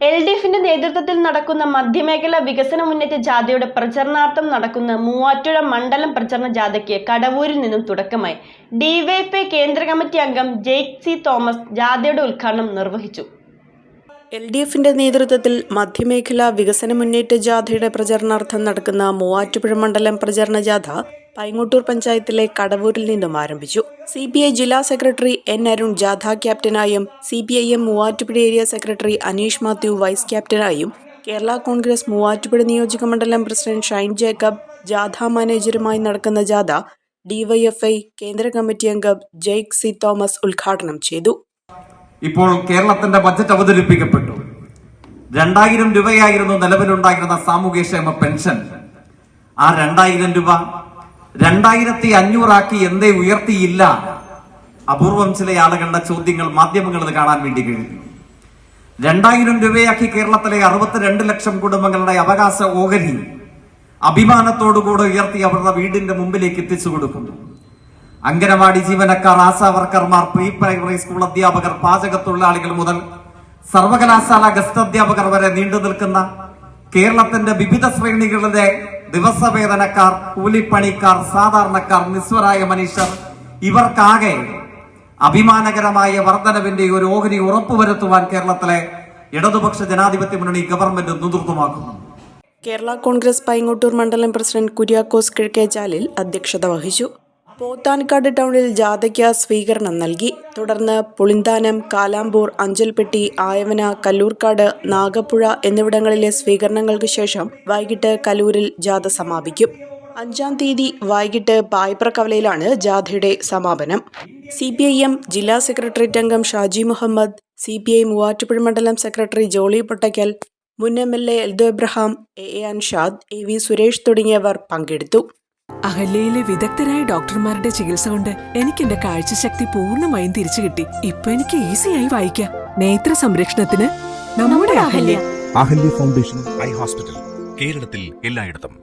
LDFിന്റെ നേതൃത്വത്തിൽ നടക്കുന്ന മധ്യമേഖല വികസന മുന്നേറ്റ ജാഥയുടെ പ്രചരണാർത്ഥം നടക്കുന്ന മൂവാറ്റുപുഴ മണ്ഡലം പ്രചരണ ജാഥയ്ക്ക് കടവൂരിൽ നിന്നും തുടക്കമായി. ഡിവൈഎഫ്ഐ കേന്ദ്ര കമ്മിറ്റി അംഗം ജെയ്ക് സി തോമസ് ജാഥയുടെ ഉദ്ഘാടനം നിർവഹിച്ചു. LDFിന്റെ നേതൃത്വത്തിൽ മധ്യമേഖല വികസന മുന്നേറ്റ ജാഥയുടെ പ്രചരണാർത്ഥം നടക്കുന്ന മൂവാറ്റുപുഴ മണ്ഡലം പ്രചരണ ജാഥ പൈങ്ങോട്ടൂർ പഞ്ചായത്തിലെ കടവൂരിൽ നിന്നും ആരംഭിച്ചു. CPI ജില്ലാ സെക്രട്ടറി N. അരുൺ ജാഥ ക്യാപ്റ്റനായും CPIM Muvattupuzha area secretary Aneesh Mathew vice ക്യാപ്റ്റനായും കേരള കോൺഗ്രസ് മൂവാറ്റുപുഴ നിയോജക മണ്ഡലം പ്രസിഡന്റ് ഷൈൻ ജേക്കബ് ജാഥ മാനേജരുമായി നടക്കുന്ന ജാഥ DYFI കേന്ദ്ര കമ്മിറ്റി അംഗം ജെയ്ക് സി തോമസ് ഉദ്ഘാടനം ചെയ്തു. ഇപ്പോൾ കേരളത്തിന്റെ ബജറ്റ് അവതരിപ്പിക്കപ്പെട്ടു. 2000 രൂപയായിരുന്നു നിലവിലുണ്ടായിരുന്ന സാമൂഹ്യക്ഷേമ പെൻഷൻ. ആ 2000 രൂപ 2500 ആക്കി എന്തേ ഉയർത്തിയില്ല? അപൂർവം ചില ആളുകളുടെ ചോദ്യങ്ങൾ മാധ്യമങ്ങളിൽ കാണാൻ വേണ്ടി കഴിഞ്ഞു. 2000 രൂപയാക്കി കേരളത്തിലെ 62 ലക്ഷം കുടുംബങ്ങളുടെ അവകാശ ഓഹരി അഭിമാനത്തോടുകൂടെ ഉയർത്തി അവരുടെ വീടിന്റെ മുമ്പിലേക്ക് എത്തിച്ചു കൊടുക്കുന്നു. അംഗനവാടി ജീവനക്കാർ, ആശാ വർക്കർമാർ, പ്രീ പ്രൈമറി സ്കൂൾ അധ്യാപകർ, പാചക തൊഴിലാളികൾ മുതൽ സർവകലാശാല ഗസ്റ്റ് അധ്യാപകർ വരെ നീണ്ടു നിൽക്കുന്ന കേരളത്തിന്റെ വിവിധ ശ്രേണികളിലെ ദിവസവേതനക്കാർ, കൂലിപ്പണിക്കാർ, സാധാരണക്കാർ, നിസ്വരായ മനുഷ്യർ ഇവർക്കാകെ അഭിമാനകരമായ വർധനവിന്റെ ഒരു ഓഹരി ഉറപ്പുവരുത്തുവാൻ കേരളത്തിലെ ഇടതുപക്ഷ ജനാധിപത്യ മുന്നണി ഗവൺമെന്റ് നേതൃത്വമാക്കുന്നു. കേരള കോൺഗ്രസ് പൈങ്ങോട്ടൂർ മണ്ഡലം പ്രസിഡന്റ് കുര്യാക്കോസ് കിഴക്കേചാലിൽ അധ്യക്ഷത വഹിച്ചു. പോത്താൻകാട് ടൗണിൽ ജാഥയ്ക്ക് സ്വീകരണം നൽകി. തുടർന്ന് പുളിന്താനം, കാലാമ്പൂർ, അഞ്ചൽപ്പെട്ടി, ആയവന, കല്ലൂർക്കാട്, നാഗപ്പുഴ എന്നിവിടങ്ങളിലെ സ്വീകരണങ്ങൾക്ക് ശേഷം വൈകിട്ട് കലൂരിൽ ജാഥ സമാപിക്കും. 5-ാം തീയതി വൈകിട്ട് പായ്പ്രക്കവലയിലാണ് ജാഥയുടെ സമാപനം. CPIM ജില്ലാ സെക്രട്ടേറിയറ്റ് അംഗം ഷാജി മുഹമ്മദ്, CPI മൂവാറ്റുപുഴ മണ്ഡലം സെക്രട്ടറി ജോളി പൊട്ടയ്ക്കൽ, മുൻ MLA Eldho Abraham, AA Anshad, AV Suresh തുടങ്ങിയവർ പങ്കെടുത്തു. അഹല്യയിലെ വിദഗ്ധരായ ഡോക്ടർമാരുടെ ചികിത്സ കൊണ്ട് എനിക്ക് എന്റെ കാഴ്ചശക്തി പൂർണ്ണമായും തിരിച്ചു കിട്ടി. ഇപ്പൊ എനിക്ക് ഈസിയായി വായിക്കാം. നേത്ര സംരക്ഷണത്തിന് നമ്മുടെ അഹല്യ ഫൗണ്ടേഷൻ ഐ ഹോസ്പിറ്റൽ കേരളത്തിൽ എല്ലായിടത്തും.